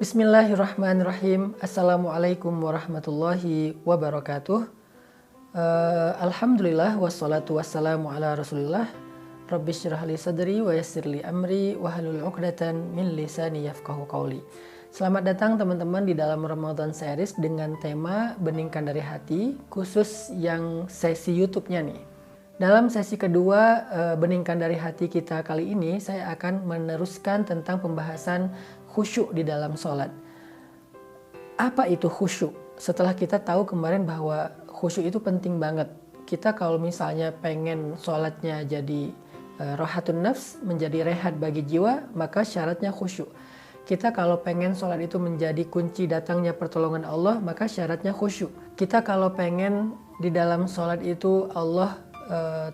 Bismillahirrahmanirrahim. Assalamualaikum warahmatullahi wabarakatuh. Alhamdulillah wassalatu wassalamu ala rasulillah. Rabbi syrah li sadri wa yassir li amri wahlul 'uqdatan min lisani yafqahu qawli. Selamat datang teman-teman di dalam Ramadan Series dengan tema Beningkan dari Hati, khusus yang sesi YouTube-nya nih. Dalam sesi kedua Beningkan dari Hati kita kali ini, saya akan meneruskan tentang pembahasan khusyuk di dalam sholat. Apa itu khusyuk? Setelah kita tahu kemarin bahwa khusyuk itu penting banget. Kita kalau misalnya pengen sholatnya jadi rohatun nafs, menjadi rehat bagi jiwa, maka syaratnya khusyuk. Kita kalau pengen sholat itu menjadi kunci datangnya pertolongan Allah, maka syaratnya khusyuk. Kita kalau pengen di dalam sholat itu Allah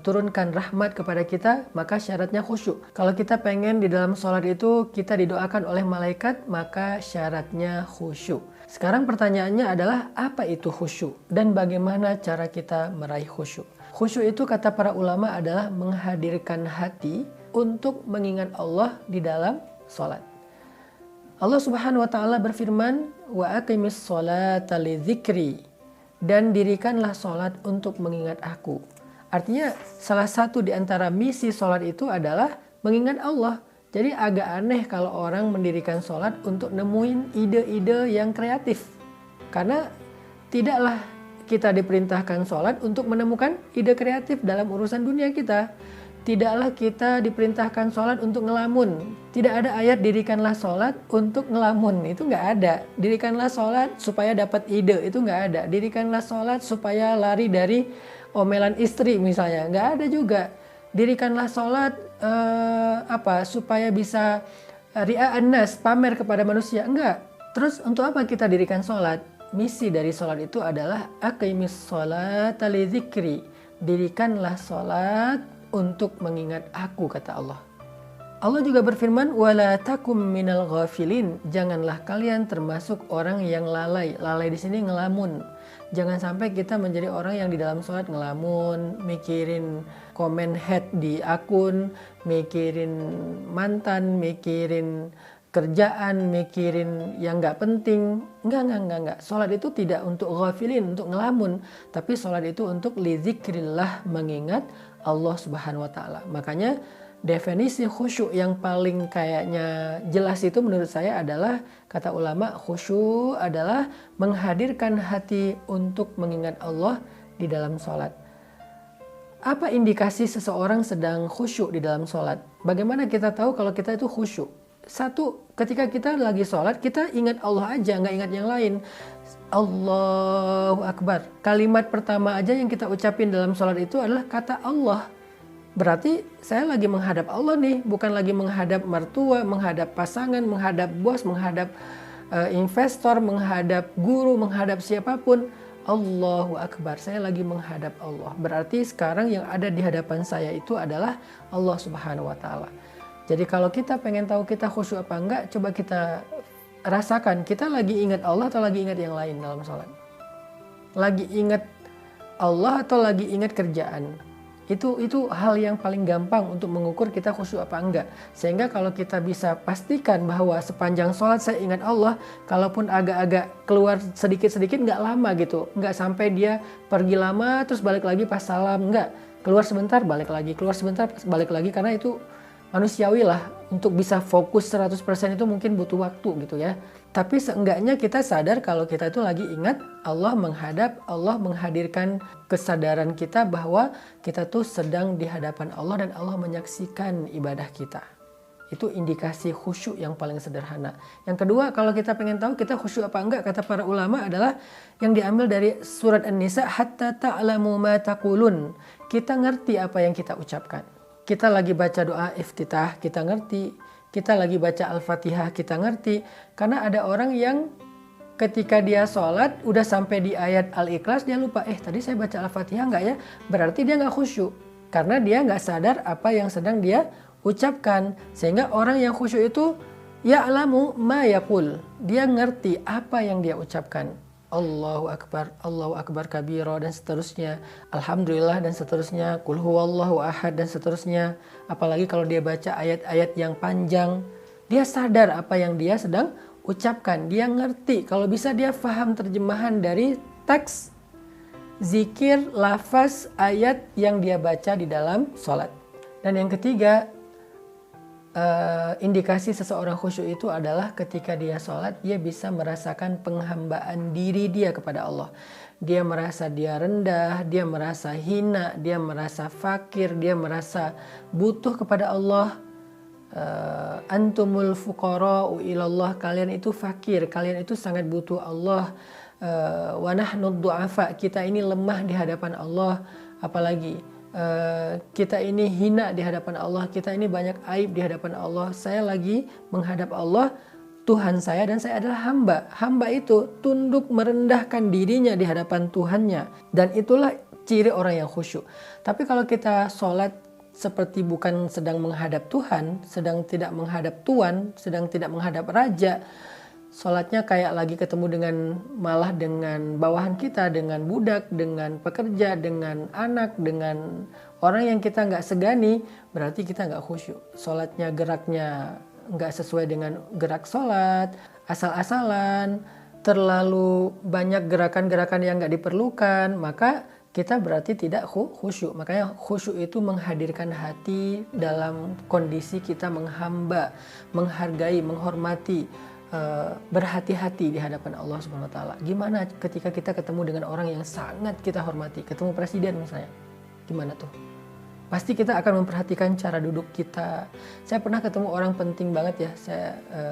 turunkan rahmat kepada kita, maka syaratnya khusyuk. Kalau kita pengen di dalam sholat itu kita didoakan oleh malaikat, maka syaratnya khusyuk. Sekarang pertanyaannya adalah apa itu khusyuk dan bagaimana cara kita meraih khusyuk? Khusyuk itu kata para ulama adalah menghadirkan hati untuk mengingat Allah di dalam sholat. Allah Subhanahu wa taala berfirman, "Wa aqimis sholata lidzikri," dan dirikanlah sholat untuk mengingat aku. Artinya salah satu di antara misi sholat itu adalah mengingat Allah. Jadi agak aneh kalau orang mendirikan sholat untuk nemuin ide-ide yang kreatif. Karena tidaklah kita diperintahkan sholat untuk menemukan ide kreatif dalam urusan dunia kita. Tidaklah kita diperintahkan sholat untuk ngelamun. Tidak ada ayat dirikanlah sholat untuk ngelamun. Itu nggak ada. Dirikanlah sholat supaya dapat ide. Itu nggak ada. Dirikanlah sholat supaya lari dari omelan istri misalnya, nggak ada juga. Dirikanlah sholat supaya bisa ria'an nas, pamer kepada manusia, enggak. Terus untuk apa kita dirikan sholat? Misi dari sholat itu adalah aqimis sholata lidzikri, dirikanlah sholat untuk mengingat aku, kata Allah. Allah juga berfirman, wala takum minal ghafilin, janganlah kalian termasuk orang yang lalai. Lalai di sini ngelamun. Jangan sampai kita menjadi orang yang di dalam sholat ngelamun, mikirin komen head di akun, mikirin mantan, mikirin kerjaan, mikirin yang nggak penting. Enggak. Sholat itu tidak untuk ghafilin, untuk ngelamun, tapi sholat itu untuk lidzikrillah, mengingat Allah Subhanahu wa taala. Makanya definisi khusyuk yang paling kayaknya jelas itu menurut saya adalah, kata ulama, khusyuk adalah menghadirkan hati untuk mengingat Allah di dalam sholat. Apa indikasi seseorang sedang khusyuk di dalam sholat? Bagaimana kita tahu kalau kita itu khusyuk? Satu, ketika kita lagi sholat, kita ingat Allah aja, nggak ingat yang lain. Allahu Akbar. Kalimat pertama aja yang kita ucapin dalam sholat itu adalah kata Allah. Berarti saya lagi menghadap Allah nih, bukan lagi menghadap mertua, menghadap pasangan, menghadap bos, menghadap investor, menghadap guru, menghadap siapapun. Allahu Akbar, saya lagi menghadap Allah. Berarti sekarang yang ada di hadapan saya itu adalah Allah Subhanahu wa taala. Jadi kalau kita pengen tahu kita khusyuk apa enggak, coba kita rasakan kita lagi ingat Allah atau lagi ingat yang lain dalam sholat. Lagi ingat Allah atau lagi ingat kerjaan. Itu hal yang paling gampang untuk mengukur kita khusyuk apa enggak. Sehingga kalau kita bisa pastikan bahwa sepanjang sholat saya ingat Allah, kalaupun agak-agak keluar sedikit-sedikit nggak lama gitu. Nggak sampai dia pergi lama terus balik lagi pas salam, nggak. Keluar sebentar balik lagi, keluar sebentar balik lagi, karena itu manusiawi lah. Untuk bisa fokus 100% itu mungkin butuh waktu gitu ya. Tapi seenggaknya kita sadar kalau kita itu lagi ingat Allah, menghadap Allah, menghadirkan kesadaran kita bahwa kita tuh sedang di hadapan Allah dan Allah menyaksikan ibadah kita. Itu indikasi khusyuk yang paling sederhana. Yang kedua, kalau kita pengen tahu kita khusyuk apa enggak, kata para ulama adalah yang diambil dari surat An-Nisa, hatta ta'lamu ma taqulun. Kita ngerti apa yang kita ucapkan. Kita lagi baca doa iftitah, kita ngerti. Kita lagi baca Al-Fatihah, kita ngerti. Karena ada orang yang ketika dia sholat, udah sampai di ayat Al-Ikhlas, dia lupa, tadi saya baca Al-Fatihah nggak ya? Berarti dia nggak khusyuk. Karena dia nggak sadar apa yang sedang dia ucapkan. Sehingga orang yang khusyuk itu, ya'lamu ma yaqul. Dia ngerti apa yang dia ucapkan. Allahu Akbar kabira dan seterusnya, Alhamdulillah dan seterusnya, Qul huwallahu ahad dan seterusnya. Apalagi kalau dia baca ayat-ayat yang panjang, dia sadar apa yang dia sedang ucapkan, dia ngerti. Kalau bisa dia faham terjemahan dari teks, zikir, lafaz, ayat yang dia baca di dalam sholat. Dan yang ketiga, indikasi seseorang khusyuk itu adalah ketika dia sholat, dia bisa merasakan penghambaan diri dia kepada Allah. Dia merasa dia rendah, dia merasa hina, dia merasa fakir, dia merasa butuh kepada Allah. Antumul fuqara'u ilallah, kalian itu fakir, kalian itu sangat butuh Allah. Wa nahnu du'afa, kita ini lemah di hadapan Allah. Apalagi kita ini hina di hadapan Allah, kita ini banyak aib di hadapan Allah. Saya lagi menghadap Allah, Tuhan saya, dan saya adalah hamba. Hamba itu tunduk merendahkan dirinya di hadapan Tuhannya, dan itulah ciri orang yang khusyuk. Tapi kalau kita sholat seperti bukan sedang menghadap Tuhan, sedang tidak menghadap Tuan, sedang tidak menghadap Raja, sholatnya kayak lagi ketemu malah dengan bawahan kita, dengan budak, dengan pekerja, dengan anak, dengan orang yang kita nggak segani, berarti kita nggak khusyuk. Sholatnya geraknya nggak sesuai dengan gerak sholat, asal-asalan, terlalu banyak gerakan-gerakan yang nggak diperlukan, maka kita berarti tidak khusyuk. Makanya khusyuk itu menghadirkan hati dalam kondisi kita menghamba, menghargai, menghormati, berhati-hati di hadapan Allah Subhanahu wa taala. Gimana ketika kita ketemu dengan orang yang sangat kita hormati, ketemu presiden misalnya. Gimana tuh? Pasti kita akan memperhatikan cara duduk kita. Saya pernah ketemu orang penting banget ya, saya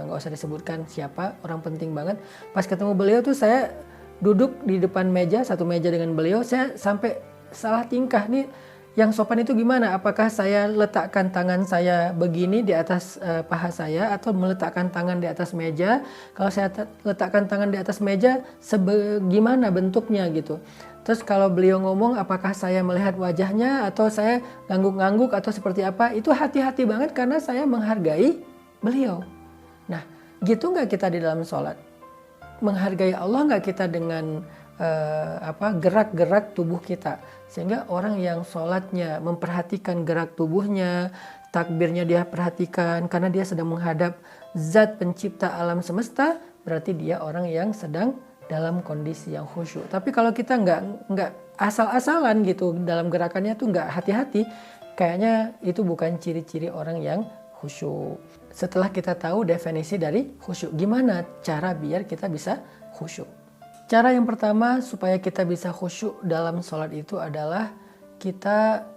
nggak usah disebutkan siapa, orang penting banget. Pas ketemu beliau tuh saya duduk di depan meja, satu meja dengan beliau, saya sampai salah tingkah nih. Yang sopan itu gimana? Apakah saya letakkan tangan saya begini di atas paha saya, atau meletakkan tangan di atas meja? Kalau saya letakkan tangan di atas meja, gimana bentuknya gitu. Terus kalau beliau ngomong, apakah saya melihat wajahnya, atau saya ngangguk-ngangguk, atau seperti apa? Itu hati-hati banget karena saya menghargai beliau. Nah, gitu nggak kita di dalam sholat? Menghargai Allah nggak kita dengan gerak-gerak tubuh kita, sehingga orang yang sholatnya memperhatikan gerak tubuhnya, takbirnya dia perhatikan karena dia sedang menghadap zat pencipta alam semesta, berarti dia orang yang sedang dalam kondisi yang khusyuk. Tapi kalau kita nggak asal-asalan gitu dalam gerakannya tuh, nggak hati-hati, kayaknya itu bukan ciri-ciri orang yang khusyuk. Setelah kita tahu definisi dari khusyuk, gimana cara biar kita bisa khusyuk? Cara yang pertama supaya kita bisa khusyuk dalam sholat itu adalah kita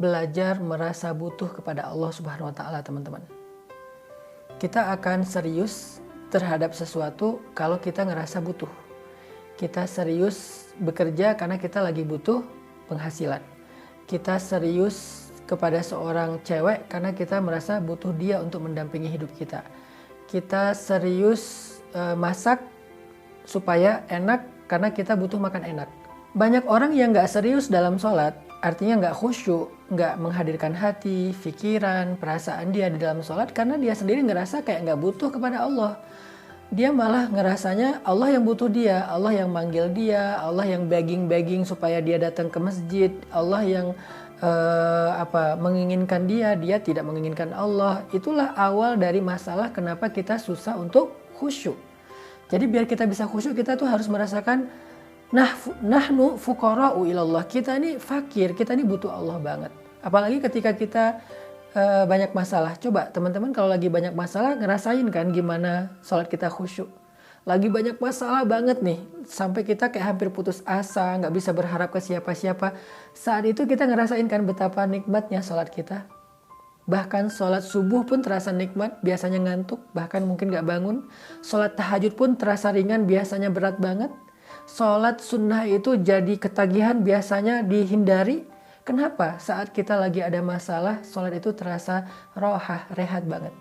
belajar merasa butuh kepada Allah Subhanahu wa taala, teman-teman. Kita akan serius terhadap sesuatu kalau kita ngerasa butuh. Kita serius bekerja karena kita lagi butuh penghasilan. Kita serius kepada seorang cewek karena kita merasa butuh dia untuk mendampingi hidup kita. Kita serius masak supaya enak karena kita butuh makan enak. Banyak orang yang nggak serius dalam sholat, artinya nggak khusyuk, nggak menghadirkan hati, pikiran, perasaan dia di dalam sholat karena dia sendiri ngerasa kayak nggak butuh kepada Allah. Dia malah ngerasanya Allah yang butuh dia, Allah yang manggil dia, Allah yang begging supaya dia datang ke masjid, Allah yang menginginkan dia tidak menginginkan Allah. Itulah awal dari masalah kenapa kita susah untuk khusyuk. Jadi biar kita bisa khusyuk, kita tuh harus merasakan nahnu fuqara'u ilallah. Kita ini fakir, kita ini butuh Allah banget. Apalagi ketika kita banyak masalah. Coba teman-teman kalau lagi banyak masalah ngerasain kan gimana sholat kita khusyuk. Lagi banyak masalah banget nih, sampai kita kayak hampir putus asa, nggak bisa berharap ke siapa-siapa. Saat itu kita ngerasain kan betapa nikmatnya sholat kita. Bahkan sholat subuh pun terasa nikmat, biasanya ngantuk, bahkan mungkin gak bangun. Sholat tahajud pun terasa ringan, biasanya berat banget. Sholat sunnah itu jadi ketagihan, biasanya dihindari. Kenapa? Saat kita lagi ada masalah, sholat itu terasa rohah, rehat banget.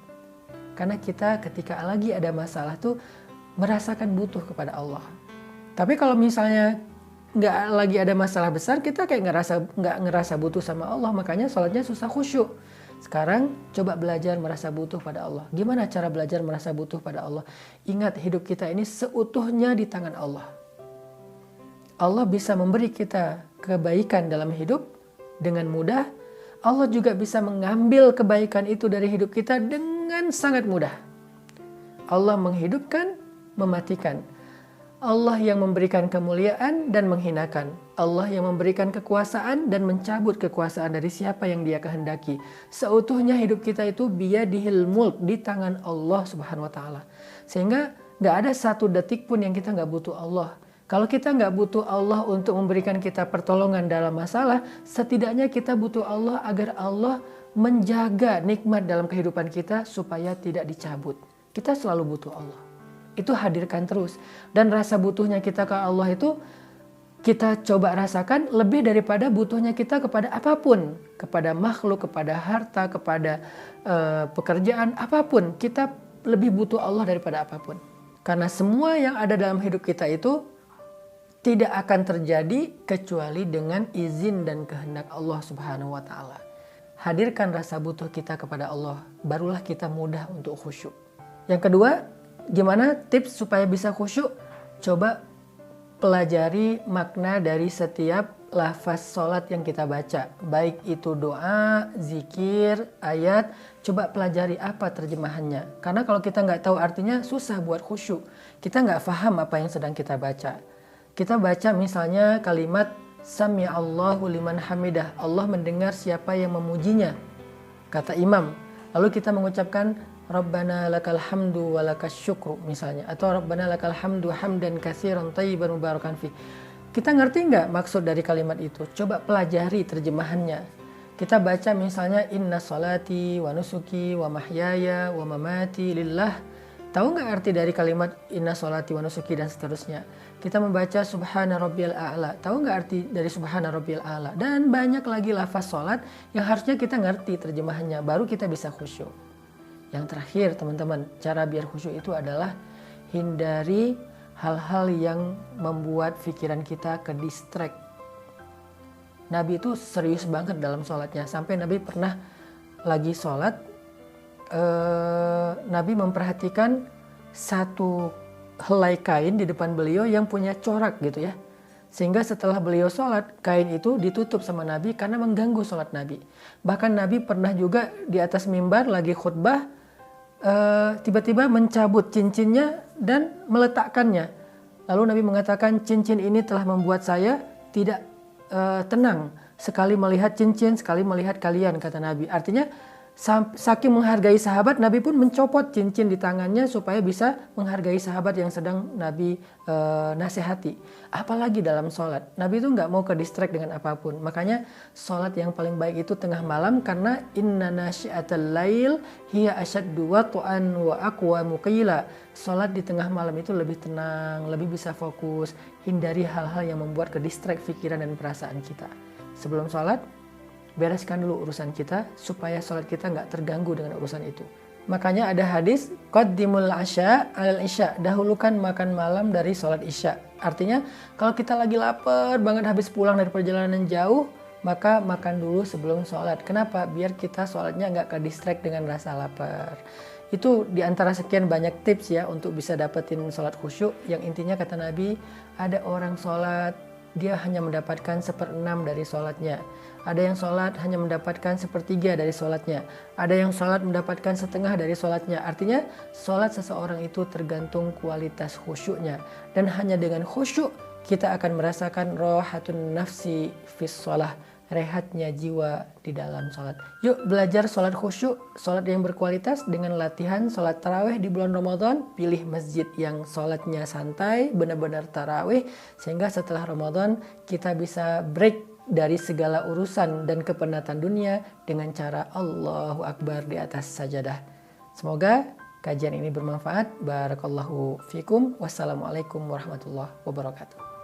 Karena kita ketika lagi ada masalah tuh merasakan butuh kepada Allah. Tapi kalau misalnya gak lagi ada masalah besar, kita kayak nggak ngerasa butuh sama Allah, makanya sholatnya susah khusyuk. Sekarang coba belajar merasa butuh pada Allah. Gimana cara belajar merasa butuh pada Allah? Ingat, hidup kita ini seutuhnya di tangan Allah. Allah bisa memberi kita kebaikan dalam hidup dengan mudah. Allah juga bisa mengambil kebaikan itu dari hidup kita dengan sangat mudah. Allah menghidupkan, mematikan. Allah yang memberikan kemuliaan dan menghinakan. Allah yang memberikan kekuasaan dan mencabut kekuasaan dari siapa yang Dia kehendaki. Seutuhnya hidup kita itu biyadihil mulk, di tangan Allah Subhanahu wa taala. Sehingga nggak ada satu detik pun yang kita nggak butuh Allah. Kalau kita nggak butuh Allah untuk memberikan kita pertolongan dalam masalah, setidaknya kita butuh Allah agar Allah menjaga nikmat dalam kehidupan kita supaya tidak dicabut. Kita selalu butuh Allah. Itu hadirkan terus. Dan rasa butuhnya kita ke Allah itu kita coba rasakan lebih daripada butuhnya kita kepada apapun. Kepada makhluk, kepada harta, kepada pekerjaan, apapun. Kita lebih butuh Allah daripada apapun. Karena semua yang ada dalam hidup kita itu tidak akan terjadi kecuali dengan izin dan kehendak Allah Subhanahu wa taala. Hadirkan rasa butuh kita kepada Allah, barulah kita mudah untuk khusyuk. Yang kedua, gimana tips supaya bisa khusyuk? Coba pelajari makna dari setiap lafaz sholat yang kita baca. Baik itu doa, zikir, ayat. Coba pelajari apa terjemahannya. Karena kalau kita nggak tahu artinya susah buat khusyuk. Kita nggak paham apa yang sedang kita baca. Kita baca misalnya kalimat Sami'allahu liman hamidah. Allah mendengar siapa yang memujinya. Kata imam. Lalu kita mengucapkan Rabbana lakal hamdu wa lakas syukru misalnya. Atau Rabbana lakal hamdu hamdan katsiran thayyiban mubarakan fi. Kita ngerti nggak maksud dari kalimat itu? Coba pelajari terjemahannya. Kita baca misalnya inna salati wa nusuki wa mahyaya wa mamati lillah. Tahu nggak arti dari kalimat inna salati wa nusuki dan seterusnya? Kita membaca subhana rabbiyal a'la. Tahu nggak arti dari subhana rabbiyal a'la? Dan banyak lagi lafaz salat yang harusnya kita ngerti terjemahannya. Baru kita bisa khusyuk. Yang terakhir teman-teman, cara biar khusyuk itu adalah hindari hal-hal yang membuat pikiran kita ke distract. Nabi itu serius banget dalam sholatnya. Sampai Nabi pernah lagi sholat, Nabi memperhatikan satu helai kain di depan beliau yang punya corak gitu ya. Sehingga setelah beliau sholat, kain itu ditutup sama Nabi karena mengganggu sholat Nabi. Bahkan Nabi pernah juga di atas mimbar lagi khutbah, tiba-tiba mencabut cincinnya dan meletakkannya. Lalu Nabi mengatakan, cincin ini telah membuat saya tidak tenang. Sekali melihat cincin, sekali melihat kalian, kata Nabi. Artinya, saking menghargai sahabat, Nabi pun mencopot cincin di tangannya supaya bisa menghargai sahabat yang sedang Nabi nasihati. Apalagi dalam sholat. Nabi itu nggak mau ke distract dengan apapun. Makanya sholat yang paling baik itu tengah malam karena inna nasyi'atal lail hiya asyaddu wat'an wa aqwamu qila. Sholat di tengah malam itu lebih tenang, lebih bisa fokus. Hindari hal-hal yang membuat ke distract pikiran dan perasaan kita. Sebelum sholat, bereskan dulu urusan kita supaya sholat kita nggak terganggu dengan urusan itu. Makanya ada hadis qaddimul asya alal isya, dahulukan makan malam dari sholat isya. Artinya kalau kita lagi lapar banget habis pulang dari perjalanan jauh, maka makan dulu sebelum sholat. Kenapa? Biar kita sholatnya nggak ke distract dengan rasa lapar. Itu diantara sekian banyak tips ya untuk bisa dapetin sholat khusyuk. Yang intinya kata Nabi, ada orang sholat dia hanya mendapatkan 1/6 dari sholatnya. Ada yang sholat hanya mendapatkan 1/3 dari sholatnya. Ada yang sholat mendapatkan 1/2 dari sholatnya. Artinya sholat seseorang itu tergantung kualitas khusyuknya. Dan hanya dengan khusyuk kita akan merasakan rohatun nafsi fis sholah, rehatnya jiwa di dalam sholat. Yuk belajar sholat khusyuk, sholat yang berkualitas dengan latihan sholat tarawih di bulan Ramadan. Pilih masjid yang sholatnya santai, benar-benar tarawih. Sehingga setelah Ramadan kita bisa break dari segala urusan dan kepenatan dunia dengan cara Allahu Akbar di atas sajadah. Semoga kajian ini bermanfaat. Barakallahu fikum. Wassalamualaikum warahmatullahi wabarakatuh.